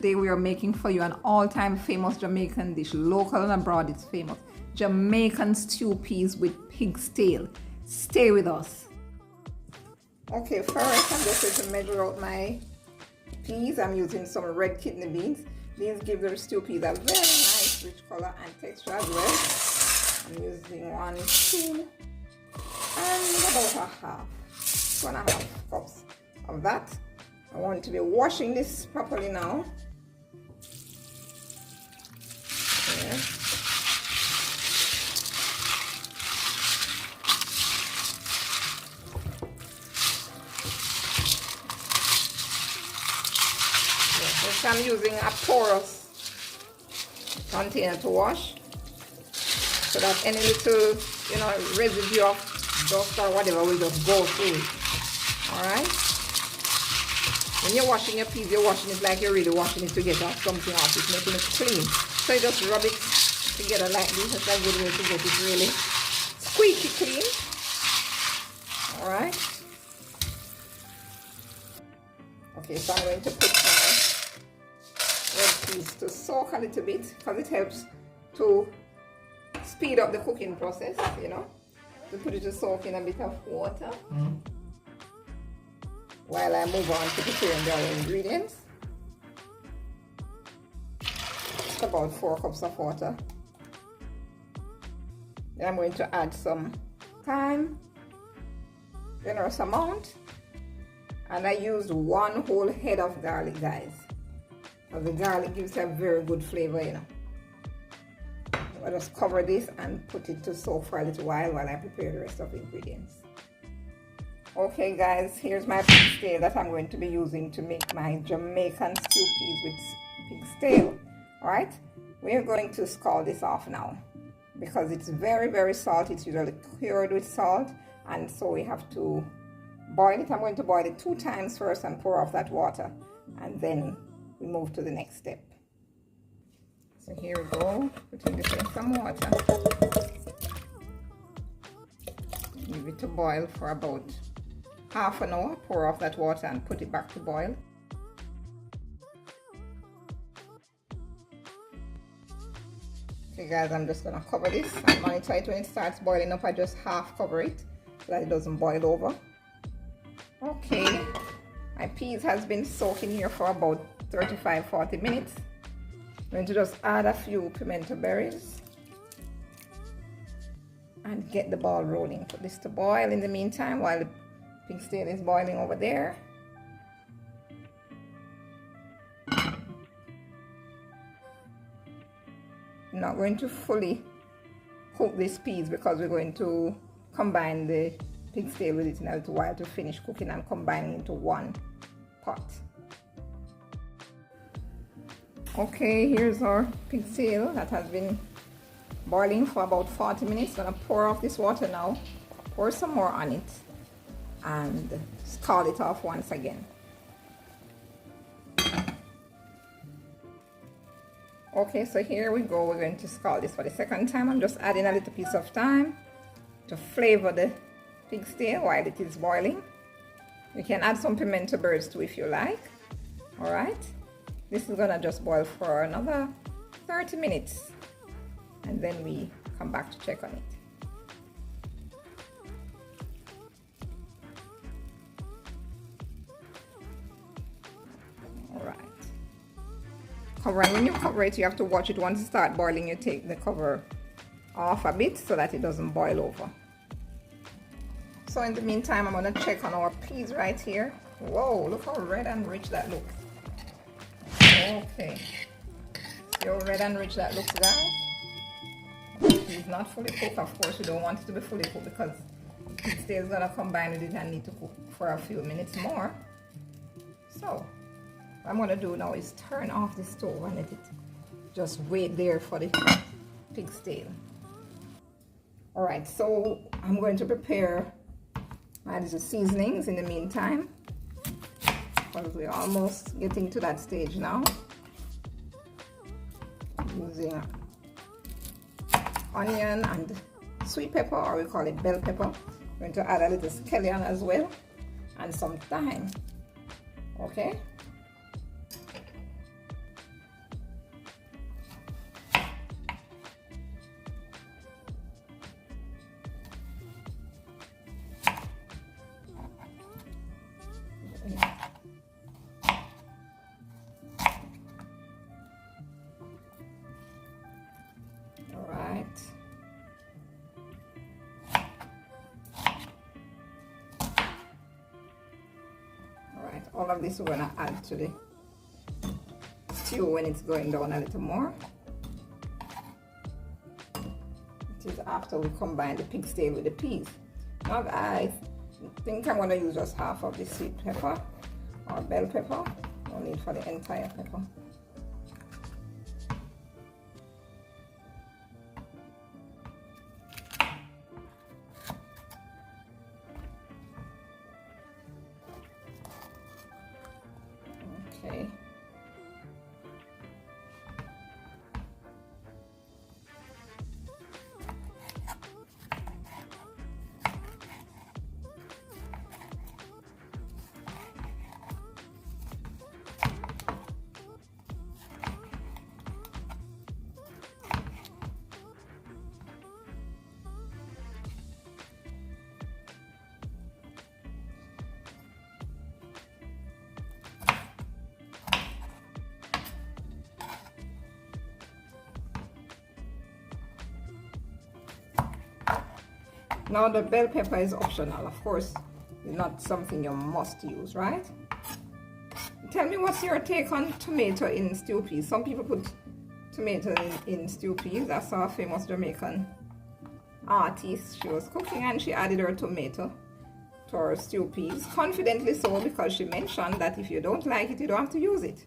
today we are making for you an all-time famous Jamaican dish. Local and abroad, it's famous. Jamaican stew peas with pig's tail. Stay with us. Okay, first I'm just going to measure out my peas. I'm using some red kidney beans. These give the stew peas a very nice rich color and texture as well. I'm using 1, 2, and about a half, 2.5 cups of that. I want to be washing this properly now. Okay. I'm using a porous container to wash, so that any little, residue of dust or whatever will just go through it. Alright? When you're washing your peas, you're washing it like you're really washing it to get off something off it, making it clean. So you just rub it together like this. That's a good way to get it really squeaky clean. Alright? Okay, so I'm going to put red peas to soak a little bit, because it helps to speed up the cooking process, to put it to soak in a bit of water while I move on to preparing the other ingredients. It's about 4 cups of water. Then I'm going to add some thyme, generous amount, and I used 1 whole head of garlic, guys. The garlic gives a very good flavor, I'll just cover this and put it to soak for a little while I prepare the rest of the ingredients. Okay guys, here's my pig's tail that I'm going to be using to make my Jamaican stew peas with pig's tail. Alright, we're going to scald this off now because it's very, very salty. It's usually cured with salt, and so we have to boil it. I'm going to boil it 2 times first and pour off that water, and then we move to the next step. So here we go, putting this in some water. Leave it to boil for about half an hour. Pour off that water and put it back to boil. Okay guys, I'm just gonna cover this and monitor it. When it starts boiling up, I just half cover it so that it doesn't boil over. Okay, my peas has been soaking here for about 35-40 minutes. I'm going to just add a few pimento berries and get the ball rolling. Put this to boil in the meantime while the pig's tail is boiling over there. I'm not going to fully cook these peas because we're going to combine the pig's tail with it in a little while to finish cooking and combining into one pot. Okay, here's our pig's tail that has been boiling for about 40 minutes. I'm gonna pour off this water now, pour some more on it, and scald it off once again. Okay, so here we go. We're going to scald this for the second time. I'm just adding a little piece of thyme to flavor the pig's tail while it is boiling. You can add some pimento berries too if you like. All right. This is gonna just boil for another 30 minutes, and then we come back to check on it. All right. Cover, and when you cover it, you have to watch it. Once it starts boiling, you take the cover off a bit so that it doesn't boil over. So in the meantime, I'm gonna check on our peas right here. Whoa, look how red and rich that looks. Okay, see how red and rich that looks, guys. It's not fully cooked. Of course, we don't want it to be fully cooked because pig's tail is gonna combine with it and need to cook for a few minutes more. So what I'm gonna do now is turn off the stove and let it just wait there for the pig's tail. All right, so I'm going to prepare my little seasonings in the meantime, because we're almost getting to that stage now. Using onion and sweet pepper, or we call it bell pepper. I'm going to add a little scallion as well and some thyme. Okay, All of this we're gonna add to the stew when it's going down a little more. It is after we combine the pigtail with the peas. Now I think I'm gonna use just half of the sweet pepper or bell pepper. No need for the entire pepper. Okay. Now the bell pepper is optional, of course, it's not something you must use, right? Tell me, what's your take on tomato in stew peas? Some people put tomato in stew peas. I saw a famous Jamaican artist. She was cooking and she added her tomato to her stew peas. Confidently so, because she mentioned that if you don't like it, you don't have to use it.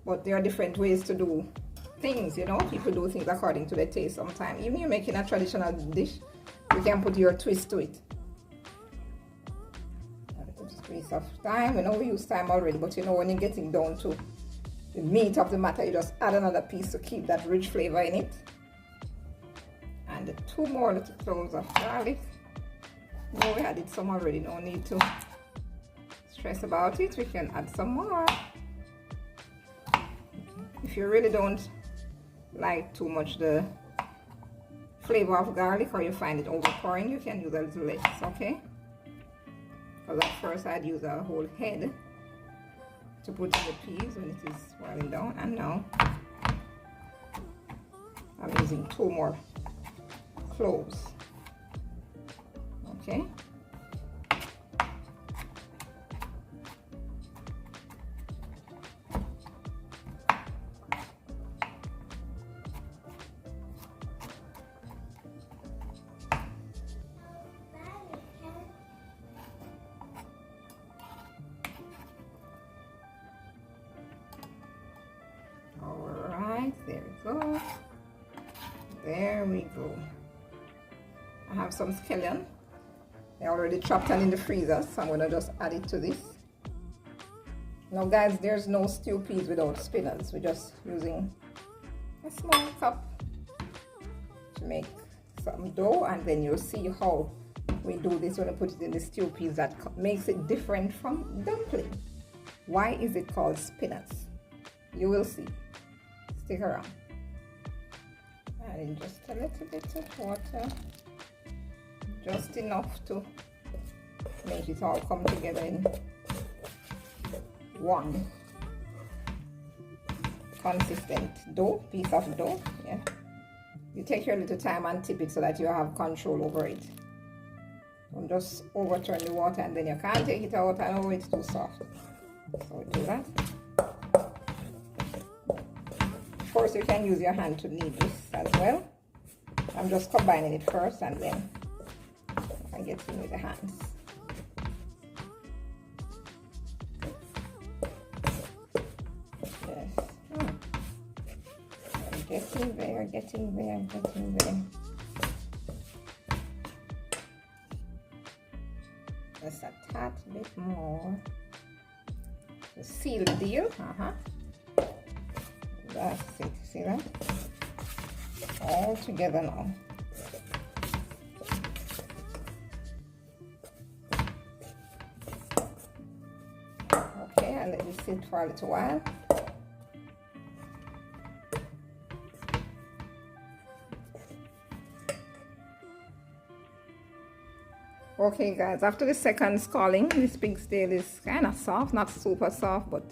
But there are different ways to do things, you know. People do things according to their taste sometimes. Even you're making a traditional dish, you can put your twist to it. A little piece of thyme. We know we use thyme already, but you know, when you're getting down to the meat of the matter, you just add another piece to keep that rich flavor in it. And the 2 more little cloves of garlic. No, we added some already, no need to stress about it. We can add some more. If you really don't like too much the flavor of garlic, or you find it overpowering, you can use a little less, okay? Because at first I'd use a whole head to put in the peas when it is boiling down, and now I'm using 2 more cloves, okay? There we go. There we go. I have some scallion. I already chopped and in the freezer, so I'm gonna just add it to this. Now guys, there's no stew peas without spinach. We're just using a small cup to make some dough, and then you'll see how we do this when I put it in the stew peas. That makes it different from dumpling. Why is it called spinach? You will see. Stick around. Adding just a little bit of water, just enough to make it all come together in one consistent dough, piece of dough. Yeah, you take your little time and tip it so that you have control over it. Don't just overturn the water and then you can't take it out and oh, it's too soft. So we do that. Of course, you can use your hand to knead this as well. I'm just combining it first and then I get in with the hands. Yes. I'm getting there, getting there, getting there. Just a tad bit more to seal the deal. That's it, see that? All together now. Okay, I'll let this sit for a little while. Okay guys, after the second scalding, this pigtail is kind of soft, not super soft, but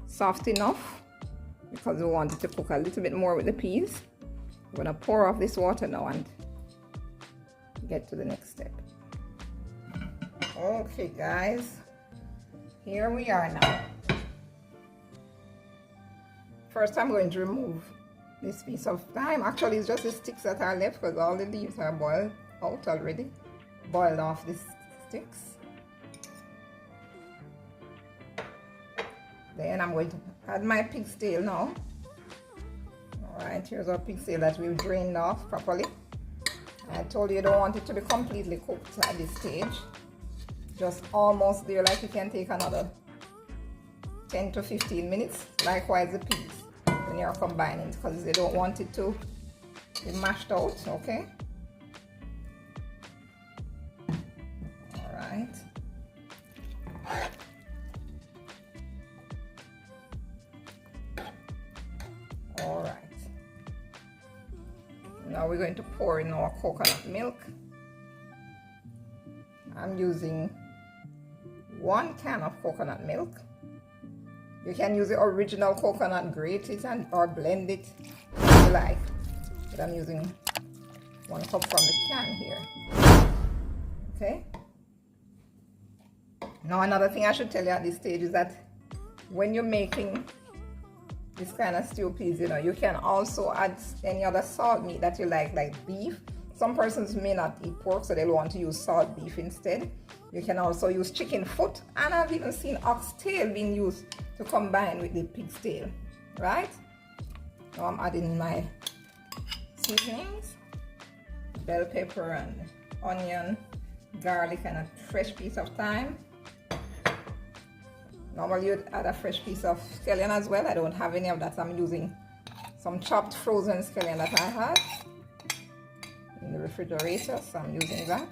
soft enough, because we want it to cook a little bit more with the peas. I'm gonna pour off this water now and get to the next step. Okay guys, Here we are now. First I'm going to remove this piece of thyme. Actually it's just the sticks that are left because all the leaves are boiled out already. Boiled off the sticks. Then I'm going to add my pigtail now. Alright, here's our pigtail that we've drained off properly. I told you don't want it to be completely cooked at this stage. Just almost there, like you can take another 10 to 15 minutes. Likewise the peas when you're combining, because they don't want it to be mashed out, okay? Alright. Alright. Now we're going to pour in our coconut milk. I'm using 1 can of coconut milk. You can use the original coconut, grate it or blend it if you like. But I'm using 1 cup from the can here. Okay. Now another thing I should tell you at this stage is that when you're making this kind of stew peas, you know, you can also add any other salt meat that you like beef. Some persons may not eat pork, so they'll want to use salt beef instead. You can also use chicken foot, and I've even seen oxtail being used to combine with the pig's tail, right? Now I'm adding my seasonings, bell pepper and onion, garlic, and a fresh piece of thyme. Normally you'd add a fresh piece of scallion as well. I don't have any of that. I'm using some chopped frozen scallion that I had in the refrigerator, so I'm using that.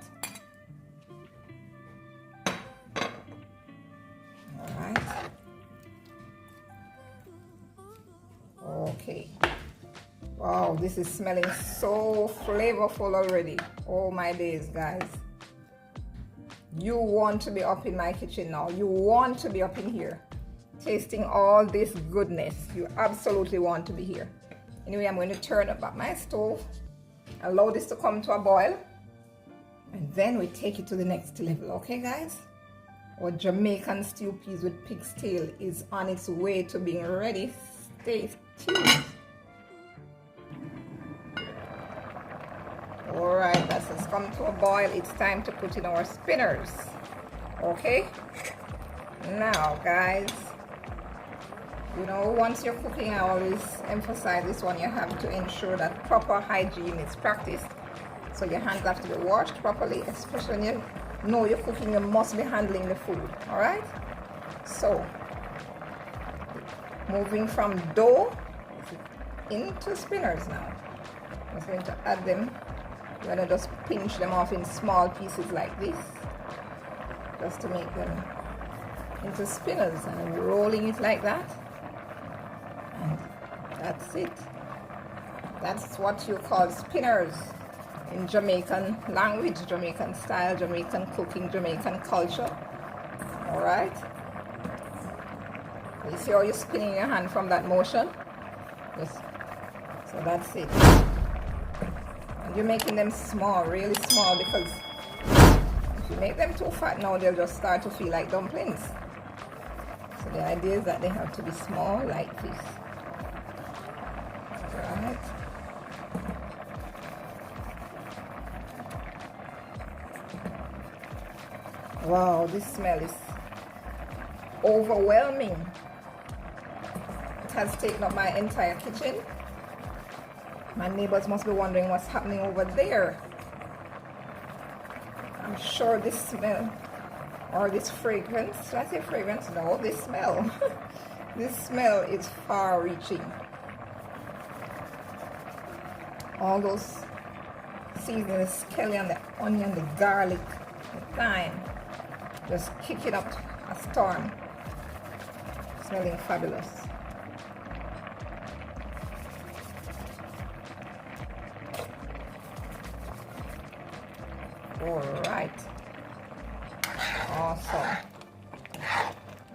Alright. Okay. Wow, this is smelling so flavorful already. Oh my days, guys. You want to be up in my kitchen now. You want to be up in here tasting all this goodness. You absolutely want to be here. Anyway, I'm going to turn up my stove, allow this to come to a boil, and then we take it to the next level. Okay guys, our Jamaican stew peas with pig's tail is on its way to being ready. Stay tuned. Alright, that has come to a boil. It's time to put in our spinners. Okay? Now, guys, you know, once you're cooking, I always emphasize this one. You have to ensure that proper hygiene is practiced. So your hands have to be washed properly, especially when you know you're cooking, you must be handling the food. Alright? So, moving from dough into spinners now. I'm just going to add them. You're going to just pinch them off in small pieces like this, just to make them into spinners, and then rolling it like that, and that's it. That's what you call spinners in Jamaican language, Jamaican style, Jamaican cooking, Jamaican culture. Alright, you see how you're spinning your hand from that motion? Yes. So that's it. You're making them small, really small, because if you make them too fat now, they'll just start to feel like dumplings. So the idea is that they have to be small like this. Right? Wow, this smell is overwhelming. It has taken up my entire kitchen. My neighbors must be wondering what's happening over there. I'm sure this smell, or this fragrance, should I say fragrance? No, this smell. This smell is far-reaching. All those seasonings, the scallion, the onion, the garlic, the thyme, just kicking up a storm. Smelling fabulous. Alright, awesome.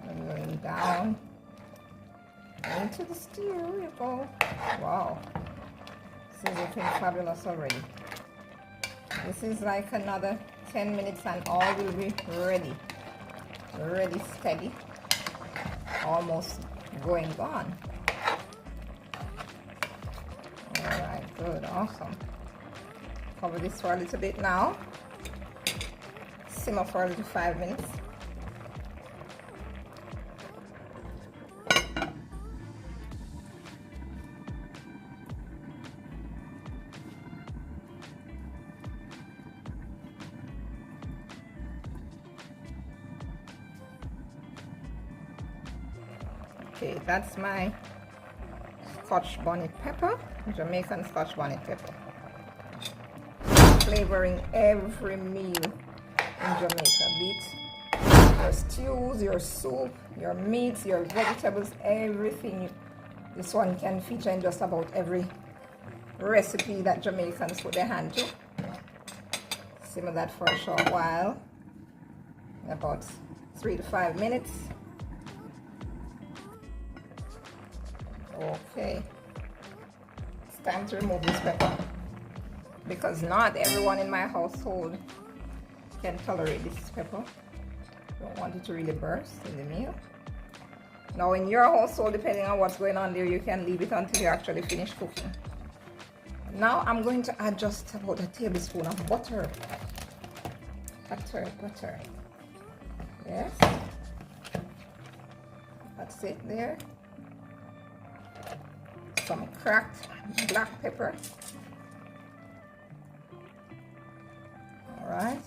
I'm going down into the stew. Here you go. Wow, this is looking fabulous already. This is like another 10 minutes and all will be ready. Ready, steady. almost going gone. All right, good, awesome. Cover this for a little bit now. Simmer for a little 5 minutes. Okay, that's my Scotch bonnet pepper, Jamaican Scotch bonnet pepper. Flavoring every meal in Jamaica, be it your stews, your soup, your meats, your vegetables, everything. This one can feature in just about every recipe that Jamaicans put their hand to. Simmer that for a short while, about 3 to 5 minutes. Okay, it's time to remove this pepper because not everyone in my household can tolerate this pepper. Don't want it to really burst in the meal. Now in your household, depending on what's going on there, you can leave it until you actually finish cooking. Now I'm going to add just about a tablespoon of butter. Butter. Yes, that's it there. Some cracked black pepper. All right.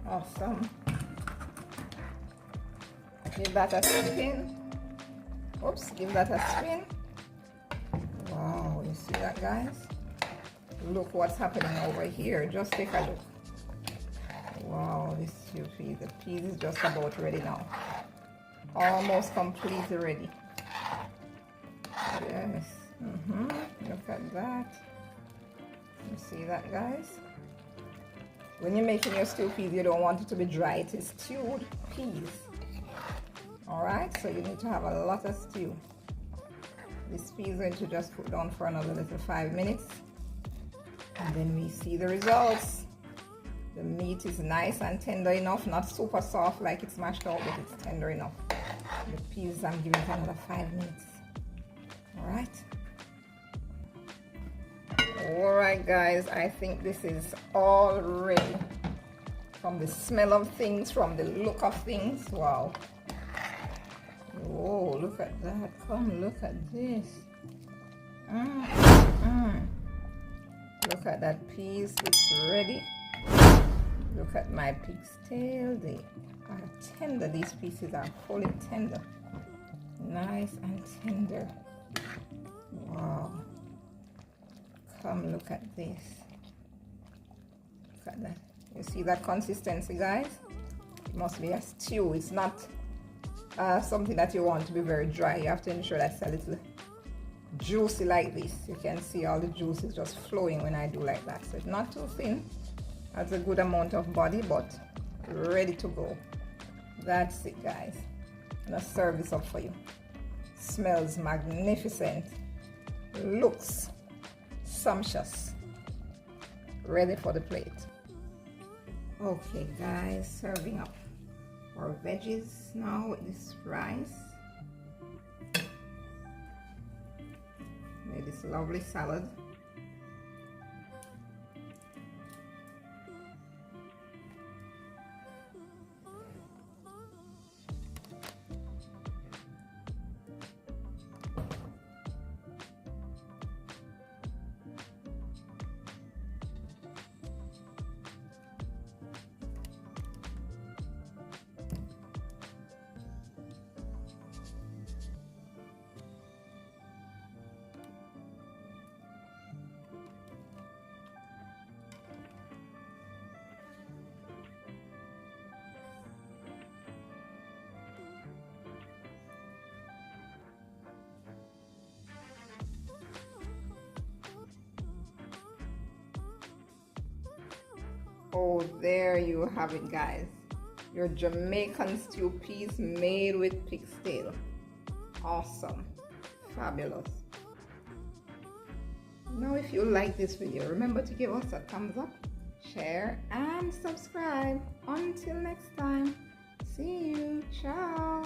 Awesome. Give that a spin. Oops, give that a spin. Wow, you see that, guys? Look what's happening over here. Just take a look. Wow, this stew peas. The peas is just about ready now. Almost completely ready. Yes. Look at that. You see that, guys? When you're making your stew peas, you don't want it to be dry. It is stewed peas. Alright, so you need to have a lot of stew. This pea is going to just cook down for another little 5 minutes. And then we see the results. The meat is nice and tender enough, not super soft like it's mashed out, but it's tender enough. The peas, I'm giving it another 5 minutes. Alright guys, I think this is all ready. From the smell of things, from the look of things, wow. Oh, look at that. Come look at this. Look at that piece, it's ready. Look at my pig's tail. They are tender. These pieces are fully tender. Nice and tender. Wow. Come look at this. Look at that. You see that consistency, guys? It must be a stew. It's not something that you want to be very dry. You have to ensure that's a little juicy like this. You can see all the juice is just flowing when I do like that. So it's not too thin. That's a good amount of body, but ready to go. That's it, guys. I'm gonna serve this up for you. Smells magnificent. Looks sumptuous. Ready for the plate. Okay, guys, serving up our veggies now with this rice. Made this lovely salad. Oh, there you have it, guys. Your Jamaican stew peas made with pig's tail. Awesome. Fabulous. Now if you like this video, remember to give us a thumbs up, share and subscribe. Until next time, see you, ciao.